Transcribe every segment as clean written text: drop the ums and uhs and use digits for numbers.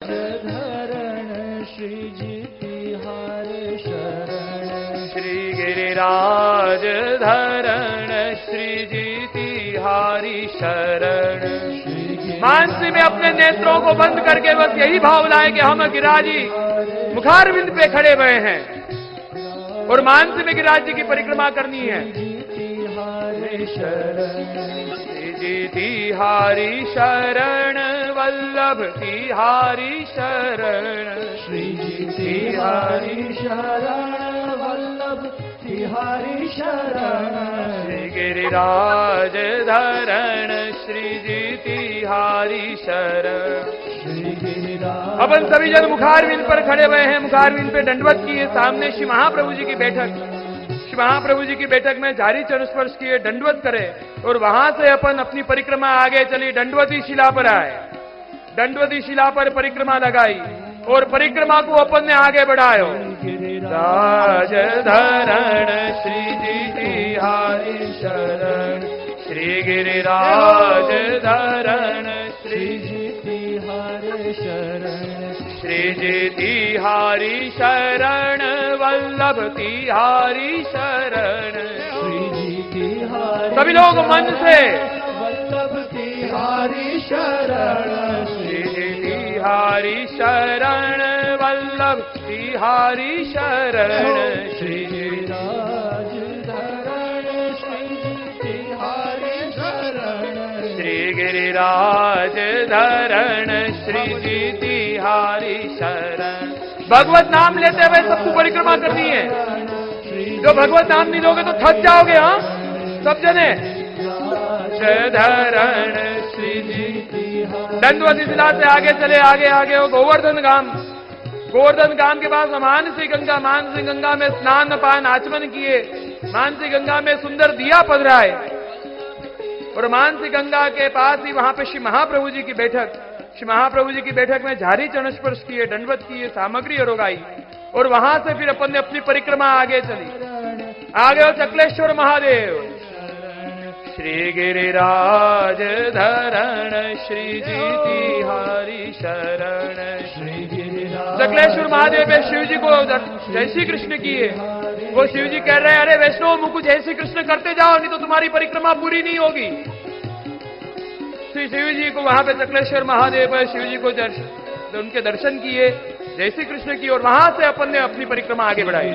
धरण श्री जी तिहारी शरण। श्री गिरिराज धरण श्री जी तिहारी शरण। मानसी में अपने नेत्रों को बंद करके बस यही भाव लाए कि हम गिरिराजी मुखारविंद पे खड़े हुए हैं और मानसी में गिरिराज जी की परिक्रमा करनी है। श्री जी तिहारी शरण वल्लभ तिहारी शरण। श्री जी तिहारी शरण वल्लभ तिहारी शरण। श्री गिरिराज धरण श्री जी तिहारी शरण। अपन सभी जन मुखारविंद पर खड़े हुए हैं, मुखारविंद पे दंडवत किए, सामने श्री महाप्रभु जी की बैठक, श्री महाप्रभु जी की बैठक में जारी चरण स्पर्श किए, दंडवत करे और वहां से अपन अपनी परिक्रमा आगे चली, दंडवती शिला पर आए, दंडवती शिला पर परिक्रमा लगाई और परिक्रमा को अपन ने आगे बढ़ायो। राज धरण श्री जी तिहारी शरण। श्री गिरिराज धरण श्री जी तिहारी शरण। श्री जी तिहारी शरण वल्लभ तिहारी शरण। श्री जी तिहारी सभी लोग मन से वल्लभ तिहारी शरण। श्री जी तिहारी शरण वल्लभ तिहारी शरण। श्री गिरिराज धरण श्री जी तिहारी शरण। श्री गिरिराज धरण श्री जी तिहारी शरण। भगवत नाम लेते हुए सबको परिक्रमा करनी है। जो भगवत नाम नहीं लोगे तो थक जाओगे। हाँ सब जने धरण श्री जी दंडवती शिला से आगे चले, आगे आगे वो गोवर्धन गाम, गोवर्धन गाम के पास मानसी गंगा में स्नान पान आचमन किए, मानसी गंगा में सुंदर दिया पधराए और मानसी गंगा के पास ही वहां पे श्री महाप्रभु जी की बैठक, श्री महाप्रभु जी की बैठक में झारी चरण स्पर्श किए, दंडवत किए, सामग्री अरोगाई और वहां से फिर अपन ने अपनी परिक्रमा आगे चली। आगे चकलेश्वर महादेव। श्री गिरिराज धरण श्री जी तिहारी शरण। श्री गिरिराज चकलेश्वर महादेव में शिव जी को जय श्री कृष्ण किए। वो शिव जी कह रहे हैं, अरे वैष्णव मुझको जय श्री कृष्ण करते जाओ, नहीं तो तुम्हारी परिक्रमा पूरी नहीं होगी। श्री शिव जी को वहां पे चकलेश्वर महादेव शिव जी को उनके दर्शन किए, जय श्री कृष्ण की और वहां से अपन ने अपनी परिक्रमा आगे बढ़ाई।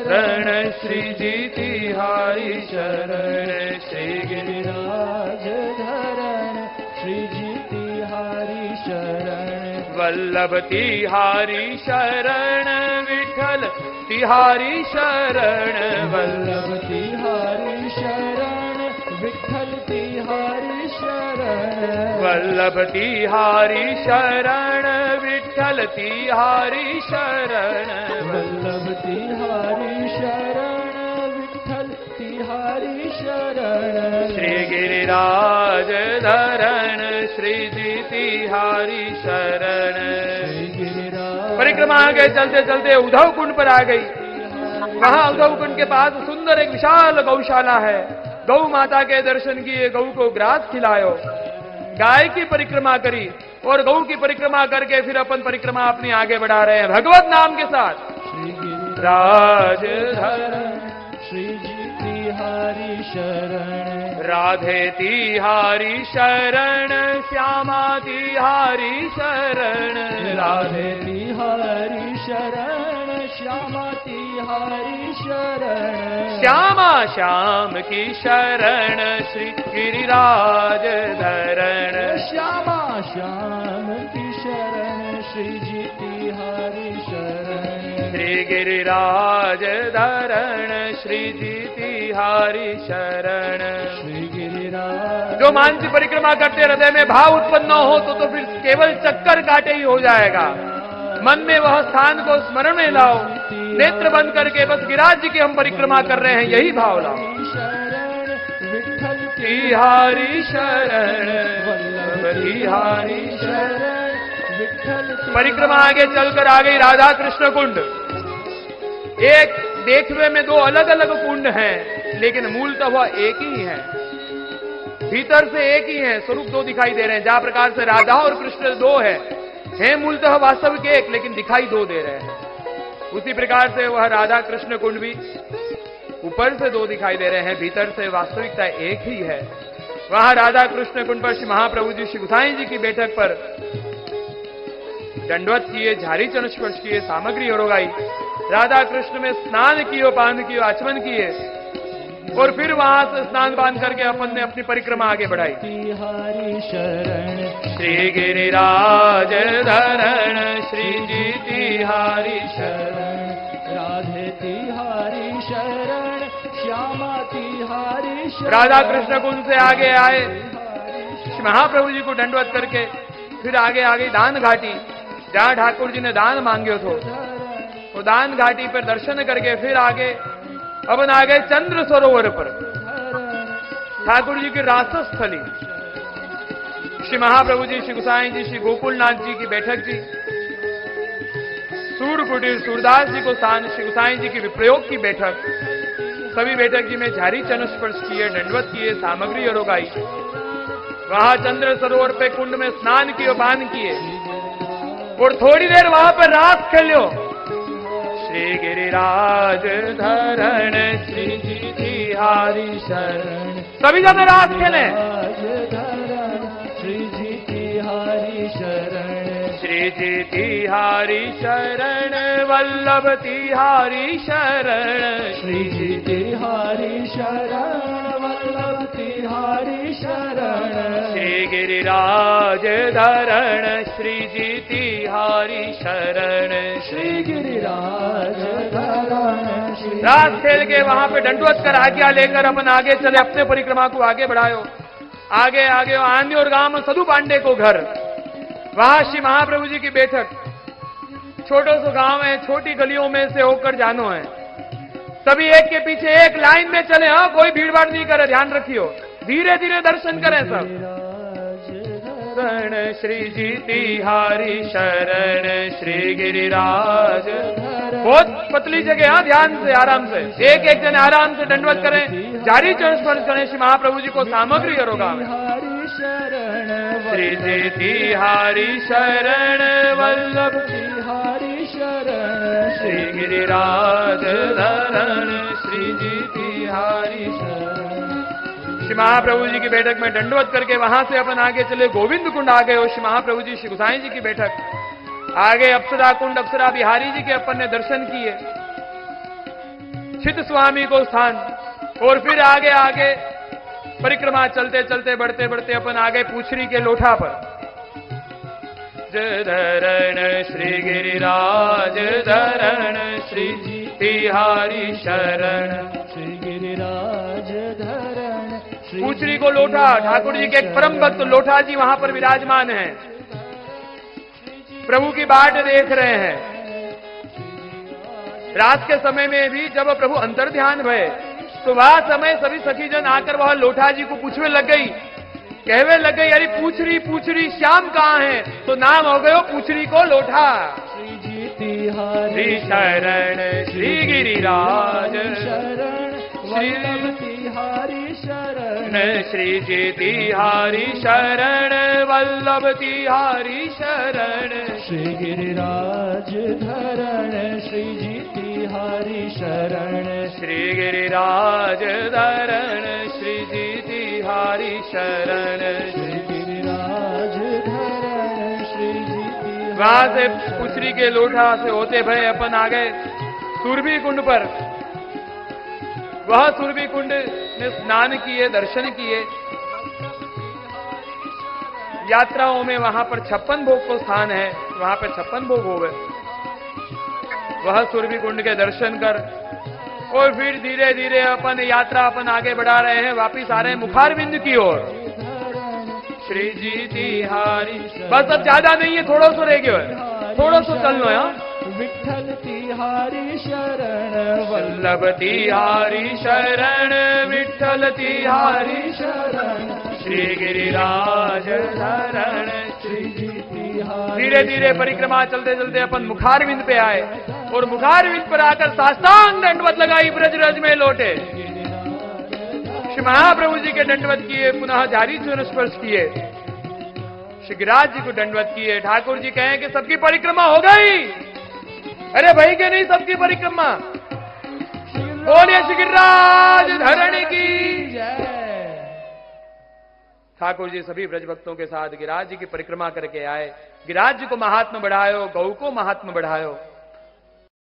धरण श्री जी तिहारी शरण। श्री गिरिराज धरण श्री जी तिहारी शरण। वल्लभ तिहारी शरण विठल तिहारी शरण। वल्लभ तिहारी शरण विठल तिहारी शरण। वल्लभ तिहारी शरण विठल तिहारी शरण। वल्लभ तिहारी शरण विठल तिहारी शरण। श्री गिरिराज धरण श्री जी तिहारी शरण। परिक्रमा आगे चलते चलते उद्धव कुंड पर आ गई। वहां उद्धव कुंड के पास सुंदर एक विशाल गौशाला है। गौ माता के दर्शन किए, गौ को ग्रास खिलायो, गाय की परिक्रमा करी और गौ की परिक्रमा करके फिर अपन परिक्रमा अपनी आगे बढ़ा रहे हैं भगवत नाम के साथ। श्री राज धरण श्री जी तिहारी शरण। राधे तिहारी शरण श्यामा तिहारी शरण। राधे तिहारी शरण श्यामा तिहारी शरण। श्यामा श्याम की शरण श्री गिरिराज धरण। श्यामा श्याम की शरण श्री जी तिहारी शरण। श्री गिरिराज धरण श्री जी तिहारी शरण। श्री गिरिराज जो मानसी परिक्रमा करते हृदय में भाव उत्पन्न हो तो फिर केवल चक्कर काटे ही हो जाएगा। मन में वह स्थान को स्मरण में लाओ, नेत्र बंद करके बस गिरिराज जी की हम परिक्रमा कर रहे हैं, यही भाव लाओ। विठल तिहारी शरण वल्लभ तिहारी शरण विठल। परिक्रमा आगे चलकर आ गई राधा कृष्ण कुंड। एक देखने में दो अलग अलग कुंड हैं, लेकिन मूलतः वह एक ही है, भीतर से एक ही है, स्वरूप दो दिखाई दे रहे हैं। जहाँ प्रकार से राधा और कृष्ण दो है, है मूलतः वास्तविक एक, लेकिन दिखाई दो दे रहे हैं। उसी प्रकार से वह राधा कृष्ण कुंड भी ऊपर से दो दिखाई दे रहे हैं, भीतर से वास्तविकता एक ही है। वहां राधा कृष्ण कुंड पर श्री महाप्रभु जी श्री गोसाई जी की बैठक पर दंडवत किए, झारी चरण स्पर्श किए, सामग्री ओरोगाई, राधा कृष्ण में स्नान किए, पान किए, आचमन किए, और फिर वहां से स्नान पान करके अपन ने अपनी परिक्रमा आगे बढ़ाई। तिहारी शरण श्री गिरिराज धरण श्री जी तिहारी शरण, राधे तिहारी शरण, श्यामा तिहारी शरण। राधा कृष्ण कुंज से आगे आए, श्री महाप्रभु जी को दंडवत करके फिर आगे आगे दान घाटी, जहां ठाकुर जी ने दान मांगे थे, वो दान घाटी पर दर्शन करके फिर आगे अपन आ गए चंद्र सरोवर पर, ठाकुर जी की रासस्थली, श्री महाप्रभु जी श्री गोसाई जी श्री गोकुलनाथ जी की बैठक जी, सूर कुटीर सूरदास जी को स्थान, श्री गोसाई जी की विप्रयोग की बैठक, सभी बैठक जी में झारी चरण स्पर्श किए, दंडवत किए, सामग्री ओरोगाई, वहां चंद्र सरोवर पे कुंड में स्नान किए, पान किए, और थोड़ी देर वहां पर रास खेलो। श्री गिरिराज धरण श्री जी तिहारी शरण, सभी जन रास खेले। श्री जी तिहारी शरण, श्री जी तिहारी शरण, वल्लभ तिहारी शरण, श्री जी तिहारी शरण, वल्लभ तिहारी शरण। श्री गिरिराज धरण श्री जी तिहारी शरण, श्री गिरिराज धरण श्री। रास खेल के वहां पे दंडवत कर आज्ञा लेकर अपन आगे चले, अपने परिक्रमा को आगे बढ़ायो। आगे आगे आंधी और गांव में सदु पांडे को घर, वहां श्री महाप्रभु जी की बैठक, छोटो सो गांव है, छोटी गलियों में से होकर जानो है, सभी एक के पीछे एक लाइन में चले। हाँ, कोई भीड़ भाड़ नहीं करे, ध्यान रखियो, धीरे धीरे दर्शन करें सब। शरण श्री जी तिहारी शरण, श्री गिरिराज। बहुत पतली जगह, हाँ, ध्यान से, आराम से, एक एक जन आराम से दंडवत करें, जारी चरण स्पर्श करें, श्री महाप्रभु जी को सामग्री ओरोगा। श्री जी तिहारी शरण, वल्लभ तिहारी शरण, श्री गिरिराज धरण श्री जी तिहारी शरण। श्री महाप्रभु जी की बैठक में दंडवत करके वहां से अपन आगे चले, गोविंद कुंड आ गए। और श्री महाप्रभु जी श्री गोसाई जी की बैठक आगे, अप्सरा कुंड, अप्सरा बिहारी जी के अपन ने दर्शन किए, चित स्वामी को स्थान, और फिर आगे आगे परिक्रमा चलते चलते बढ़ते बढ़ते अपन आगे पूछरी के लोठा पर। धरण श्री गिरिराज धरण श्री जी तिहारी शरण, श्री गिरिराज धरण। पूछरी को लोठा, ठाकुर जी के एक परम भक्त लोठा जी वहां पर विराजमान हैं, प्रभु की बाट देख रहे हैं। रात के समय में भी जब प्रभु अंतर ध्यान भये, तो वह समय सभी सखी जन आकर वह लोठा जी को पूछने लग गई, कहवे लग गई, अरे पूछरी पूछरी श्याम कहाँ है? तो नाम हो गयो पूछरी को लोठा। श्री जी तिहारी शरण श्री गिरिराज शरण, वल्लभ तिहारी शरण, श्री जी तिहारी शरण, वल्लभ तिहारी शरण। श्री गिरिराज धरण श्री जी तिहारी शरण, श्री गिरिराज धरण श्री जी तिहारी शरण, श्री गिरिराज धरण श्री जी तिहारी। वहां से पुछरी के लोठा से होते भय अपन आ गए सुरभि कुंड पर। वह सुरभि कुंड में स्नान किए, दर्शन किए। यात्राओं में वहां पर 56 भोग को स्थान है, वहां पर 56 भोग हो गए। वह सुरभि कुंड के दर्शन कर और फिर धीरे धीरे अपन यात्रा अपन आगे बढ़ा रहे हैं, वापिस आ रहे हैं मुखारविंद की ओर। श्री जी तिहारी, बस अब ज्यादा नहीं है, थोड़ा सा रह गया है, थोड़ा सा चल लो यार। विठ्ठल तिहारी शरण, वल्लभ तिहारी शरण, विठ्ठल तिहारी शरण, श्री गिरिराज धरण श्री जी तिहारी। धीरे धीरे परिक्रमा चलते चलते अपन मुखारविंद पे आए और मुखारविंद पर आकर साष्टांग दंडवत लगाई, ब्रज रज में लौटे। श्री महाप्रभु जी के दंडवत किए, पुनः जारी चरण स्पर्श किए। श्री गिरिराज जी को दंडवत किए। ठाकुर जी कहें कि सबकी परिक्रमा हो गई। अरे भाई के नहीं सबकी परिक्रमा। बोलिए श्री गिरिराज धरणी की जय। ठाकुर जी सभी ब्रज भक्तों के साथ गिरिराज जी की परिक्रमा करके आए। गिरिराज जी को महात्मा बढ़ायो, गौ को महात्मा बढ़ायो।